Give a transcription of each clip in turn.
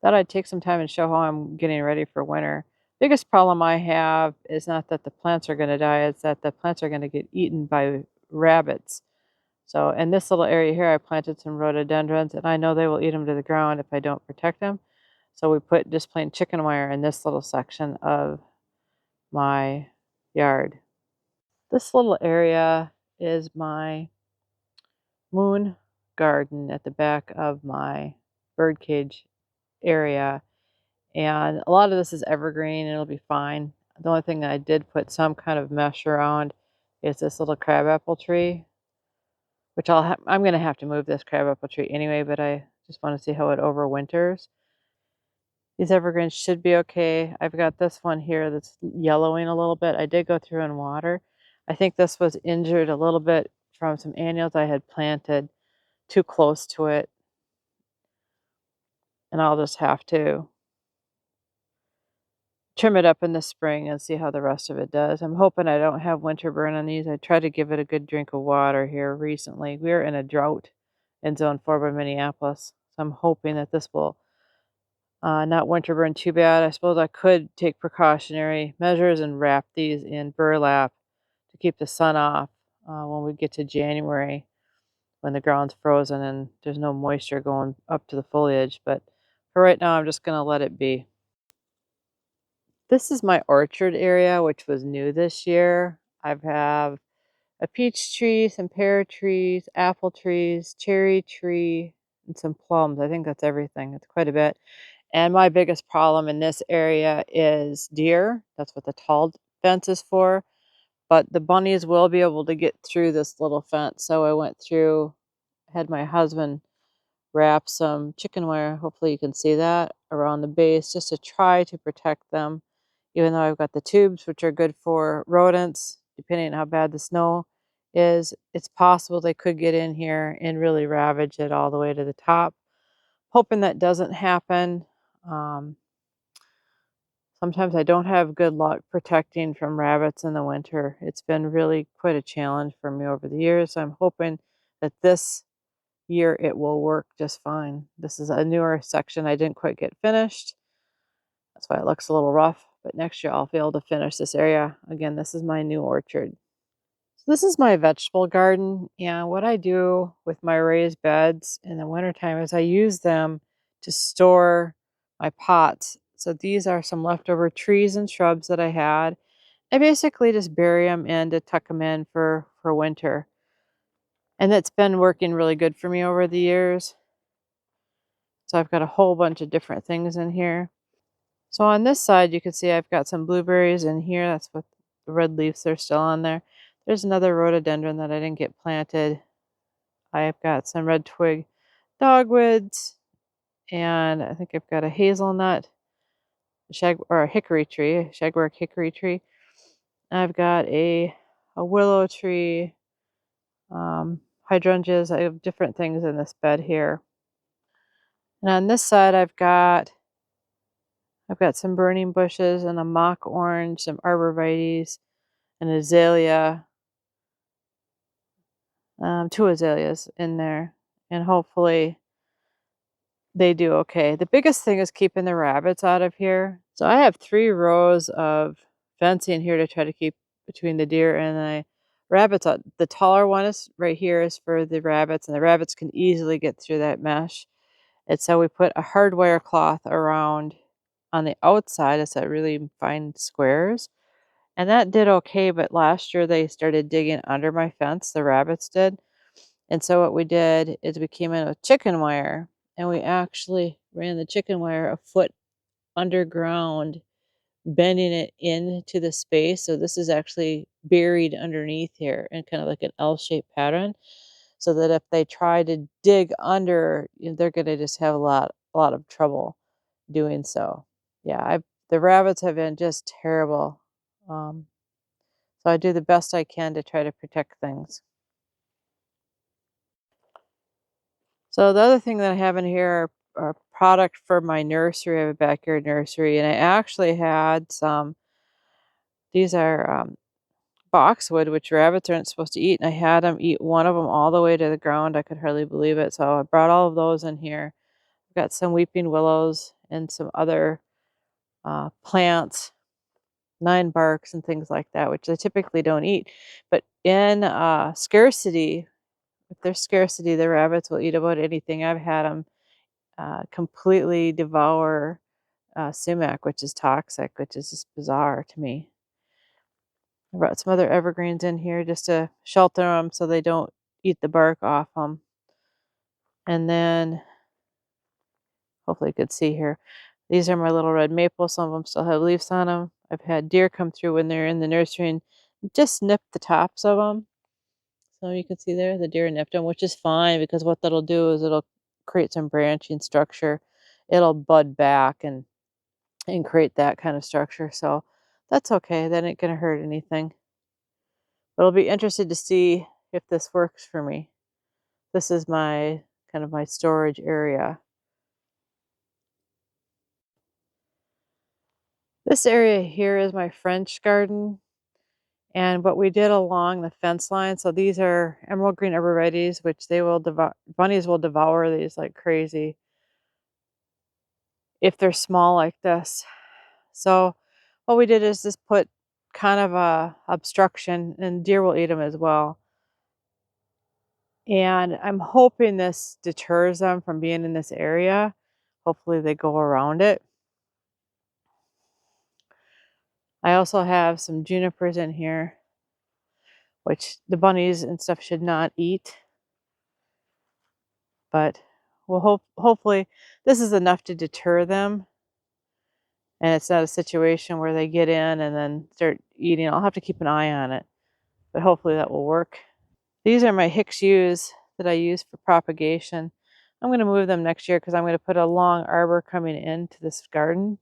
Thought I'd take some time and show how I'm getting ready for winter. Biggest problem I have is not that the plants are going to die, it's that the plants are going to get eaten by rabbits. So in this little area here, I planted some rhododendrons, and I know they will eat them to the ground if I don't protect them. So we put just plain chicken wire in this little section of my yard. This little area is my moon garden at the back of my birdcage area. And a lot of this is evergreen, and it'll be fine. The only thing that I did put some kind of mesh around is this little crabapple tree, which I'm going to have to move this crabapple tree anyway, but I just want to see how it overwinters. These evergreens should be okay. I've got this one here that's yellowing a little bit. I did go through and water. I think this was injured a little bit from some annuals I had planted too close to it. And I'll just have to trim it up in the spring and see how the rest of it does. I'm hoping I don't have winter burn on these. I tried to give it a good drink of water here recently. We're in a drought in Zone 4 by Minneapolis. So I'm hoping that this will not winter burn too bad. I suppose I could take precautionary measures and wrap these in burlap to keep the sun off when we get to January, when the ground's frozen and there's no moisture going up to the foliage. But for right now, I'm just going to let it be. This is my orchard area, which was new this year. I have a peach tree, some pear trees, apple trees, cherry tree, and some plums. I think that's everything. It's quite a bit. And my biggest problem in this area is deer. That's what the tall fence is for. But the bunnies will be able to get through this little fence. So I went through, had my husband wrap some chicken wire, hopefully you can see that, around the base just to try to protect them. Even though I've got the tubes, which are good for rodents, depending on how bad the snow is, it's possible they could get in here and really ravage it all the way to the top. Hoping that doesn't happen. Sometimes I don't have good luck protecting from rabbits in the winter. It's been really quite a challenge for me over the years. So I'm hoping that this year it will work just fine. This is a newer section I didn't quite get finished. That's why it looks a little rough, but next year I'll be able to finish this area. Again, this is my new orchard. So this is my vegetable garden, and what I do with my raised beds in the wintertime is I use them to store my pots. So these are some leftover trees and shrubs that I had. I basically just bury them in to tuck them in for winter. And it's been working really good for me over the years. So I've got a whole bunch of different things in here. So on this side, you can see I've got some blueberries in here. That's what the red leaves are still on there. There's another rhododendron that I didn't get planted. I've got some red twig dogwoods, and I think I've got a hazelnut, or a hickory tree, shagbark hickory tree. I've got a willow tree, hydrangeas. I have different things in this bed here. And on this side, I've got some burning bushes and a mock orange, some arborvitaes, an azalea, 2 azaleas in there, and hopefully they do okay. The biggest thing is keeping the rabbits out of here. So I have 3 rows of fencing here to try to keep between the deer and the rabbits. The taller one is right here is for the rabbits, and the rabbits can easily get through that mesh. And so we put a hardwire cloth around on the outside. It's a really fine squares. And that did okay, but last year they started digging under my fence, the rabbits did. And so what we did is we came in with chicken wire, and we actually ran the chicken wire a foot underground, bending it into the space. So this is actually buried underneath here in kind of like an L-shaped pattern, so that if they try to dig under, they're going to just have a lot of trouble doing so. Yeah, the rabbits have been just terrible. So I do the best I can to try to protect things. So the other thing that I have in here are product for my nursery. I have a backyard nursery, and I actually had some, these are boxwood, which rabbits aren't supposed to eat, and I had them eat one of them all the way to the ground. I could hardly believe it. So I brought all of those in here. I've got some weeping willows and some other plants, 9 barks and things like that, which I typically don't eat. But in scarcity, if there's scarcity, the rabbits will eat about anything. I've had them completely devour sumac, which is toxic, which is just bizarre to me. I brought some other evergreens in here just to shelter them so they don't eat the bark off them. And then, hopefully you could see here, these are my little red maples. Some of them still have leaves on them. I've had deer come through when they're in the nursery and just nip the tops of them. So you can see there, the deer nipped them, which is fine because what that'll do is it'll create some branching structure. It'll bud back and create that kind of structure. So that's okay. That ain't gonna hurt anything. But I'll be interested to see if this works for me. This is my kind of my storage area. This area here is my French garden. And what we did along the fence line, so these are emerald green arborvitaes, which they will devour, bunnies will devour these like crazy if they're small like this. So what we did is just put kind of a obstruction, and deer will eat them as well. And I'm hoping this deters them from being in this area. Hopefully they go around it. I also have some junipers in here, which the bunnies and stuff should not eat. But we'll hopefully this is enough to deter them. And it's not a situation where they get in and then start eating. I'll have to keep an eye on it, but hopefully that will work. These are my Hicks yews that I use for propagation. I'm going to move them next year because I'm going to put a long arbor coming into this garden.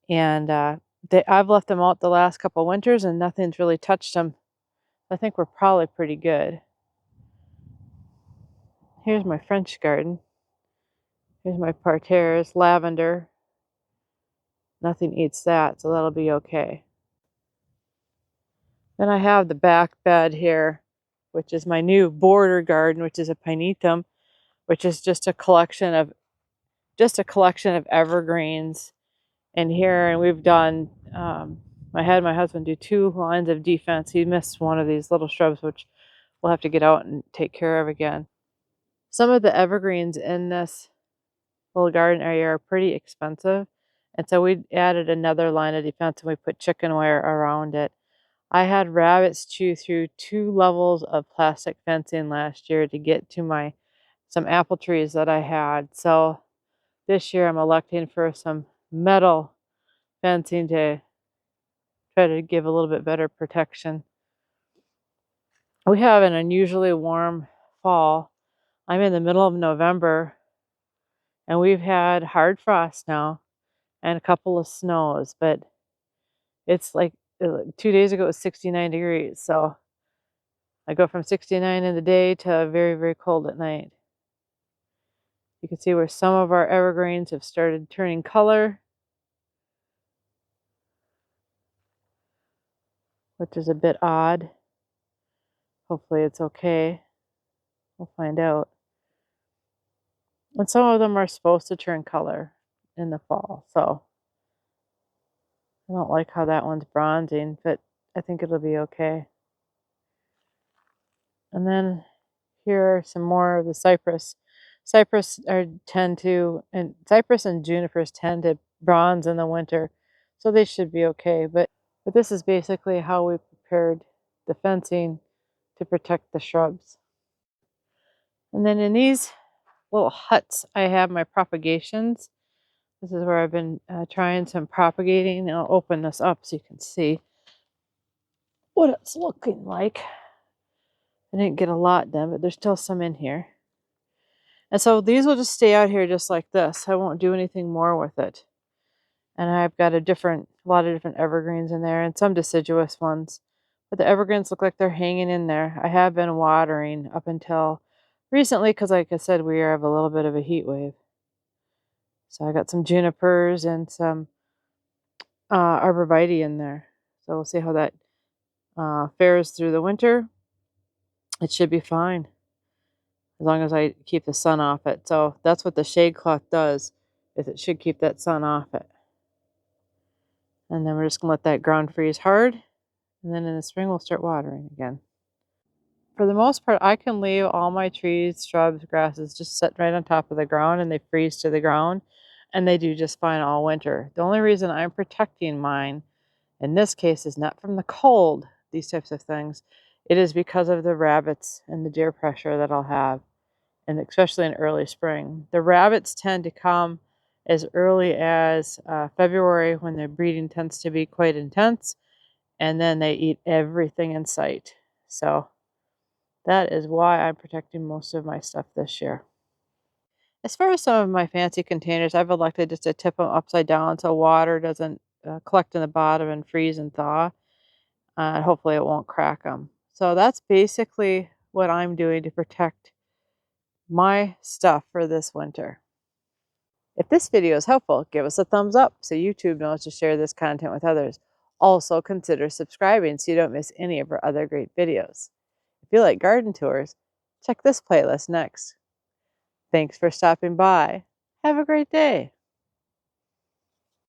And I've left them out the last couple winters and nothing's really touched them. I think we're probably pretty good. Here's my French garden. Here's my parterres, lavender. Nothing eats that, so that'll be okay. Then I have the back bed here, which is my new border garden, which is a pinetum, which is just a collection of evergreens in here. And we've done I had my husband do 2 lines of defense. He missed one of these little shrubs, which we'll have to get out and take care of again. Some of the evergreens in this little garden area are pretty expensive, and so we added another line of defense and we put chicken wire around it. I had rabbits chew through 2 levels of plastic fencing last year to get to some apple trees that I had. So this year I'm electing for some metal fencing to try to give a little bit better protection. We have an unusually warm fall. I'm in the middle of November and we've had hard frost now and a couple of snows, but it's like 2 days ago it was 69 degrees. So I go from 69 in the day to very, very cold at night. You can see where some of our evergreens have started turning color, which is a bit odd. Hopefully it's okay. We'll find out. And some of them are supposed to turn color in the fall, so I don't like how that one's bronzing, but I think it'll be okay. And then here are some more of the cypress. Cypress and junipers tend to bronze in the winter, so they should be okay. But this is basically how we prepared the fencing to protect the shrubs. And then in these little huts, I have my propagations. This is where I've been trying some propagating. I'll open this up so you can see what it's looking like. I didn't get a lot done, but there's still some in here. And so these will just stay out here just like this. I won't do anything more with it. And I've got a lot of different evergreens in there and some deciduous ones. But the evergreens look like they're hanging in there. I have been watering up until recently because, like I said, we have a little bit of a heat wave. So I got some junipers and some arborvitae in there. So we'll see how that fares through the winter. It should be fine as long as I keep the sun off it. So that's what the shade cloth does. is it should keep that sun off it. And then we're just going to let that ground freeze hard. And then in the spring, we'll start watering again. For the most part, I can leave all my trees, shrubs, grasses just set right on top of the ground, and they freeze to the ground. And they do just fine all winter. The only reason I'm protecting mine in this case is not from the cold, these types of things. It is because of the rabbits and the deer pressure that I'll have, and especially in early spring. The rabbits tend to come as early as February, when their breeding tends to be quite intense, and then they eat everything in sight. So that is why I'm protecting most of my stuff this year. As far as some of my fancy containers, I've elected just to tip them upside down so water doesn't collect in the bottom and freeze and thaw. And hopefully it won't crack them. So that's basically what I'm doing to protect my stuff for this winter. If this video is helpful, give us a thumbs up so YouTube knows to share this content with others. Also, consider subscribing so you don't miss any of our other great videos. If you like garden tours, check this playlist next. Thanks for stopping by. Have a great day.